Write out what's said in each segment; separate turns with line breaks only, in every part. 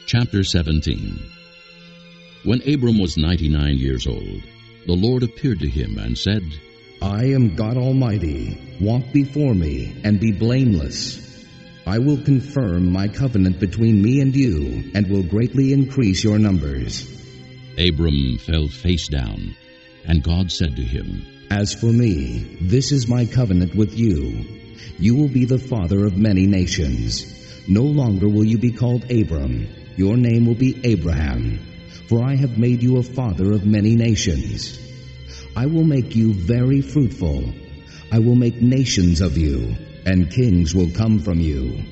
Chapter 17. When Abram was 99 years old, the Lord appeared to him and said,
I am God Almighty. Walk before me and be blameless. I will confirm my covenant between me and you, and will greatly increase your numbers.
Abram fell face down, and God said to him,
As for me, this is my covenant with you. You will be the father of many nations. No longer will you be called Abram. Your name will be Abraham, for I have made you a father of many nations. I will make you very fruitful. I will make nations of you, and kings will come from you.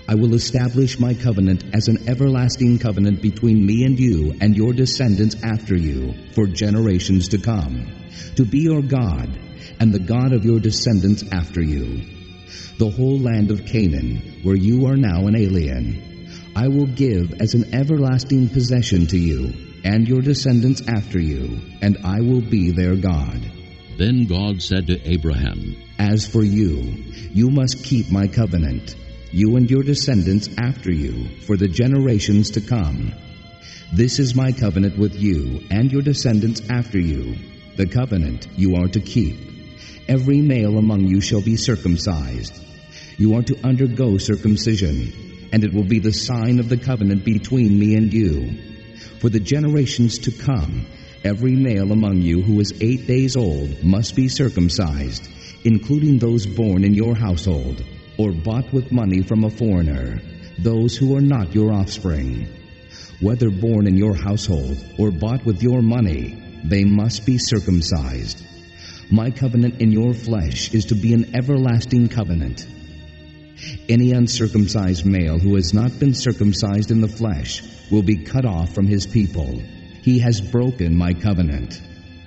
I will establish my covenant as an everlasting covenant between me and you and your descendants after you for generations to come, to be your God and the God of your descendants after you. The whole land of Canaan, where you are now an alien, I will give as an everlasting possession to you and your descendants after you, and I will be their God.
Then God said to Abraham,
As for you, you must keep my covenant, you and your descendants after you, for the generations to come. This is my covenant with you and your descendants after you, the covenant you are to keep. Every male among you shall be circumcised. You are to undergo circumcision, and it will be the sign of the covenant between me and you. For the generations to come, every male among you who is 8 days old must be circumcised, including those born in your household, or bought with money from a foreigner, those who are not your offspring. Whether born in your household or bought with your money, they must be circumcised. My covenant in your flesh is to be an everlasting covenant. Any uncircumcised male who has not been circumcised in the flesh will be cut off from his people. He has broken my covenant.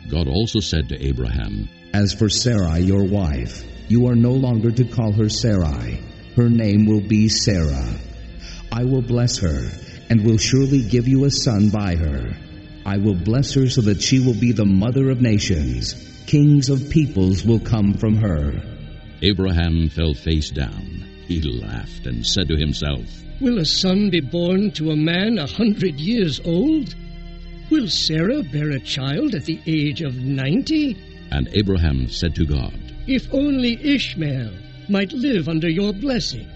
God also said to Abraham,
As for Sarai, your wife, you are no longer to call her Sarai. Her name will be Sarah. I will bless her, and will surely give you a son by her. I will bless her so that she will be the mother of nations. Kings of peoples will come from her.
Abraham fell face down. He laughed and said to himself,
Will a son be born to a man 100 years old? Will Sarah bear a child at the age of 90?
And Abraham said to God,
If only Ishmael might live under your blessing.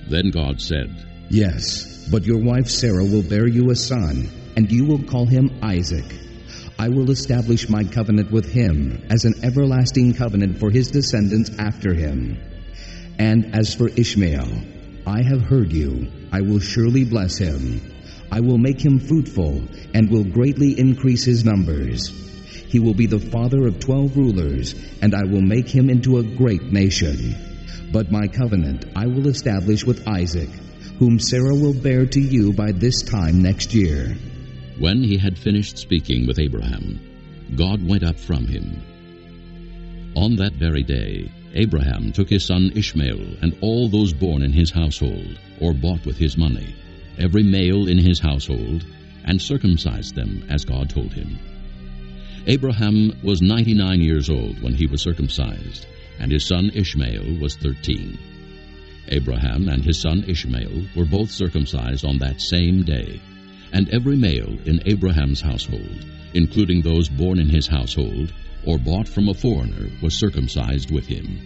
Then God said,
Yes, but your wife Sarah will bear you a son, and you will call him Isaac. I will establish my covenant with him as an everlasting covenant for his descendants after him. And as for Ishmael, I have heard you. I will surely bless him. I will make him fruitful and will greatly increase his numbers. He will be the father of 12 rulers, and I will make him into a great nation. But my covenant I will establish with Isaac, whom Sarah will bear to you by this time next year.
When he had finished speaking with Abraham, God went up from him. On that very day, Abraham took his son Ishmael and all those born in his household, or bought with his money, every male in his household, and circumcised them as God told him. Abraham was 99 years old when he was circumcised, and his son Ishmael was 13. Abraham and his son Ishmael were both circumcised on that same day, and every male in Abraham's household, including those born in his household, or bought from a foreigner, was circumcised with him.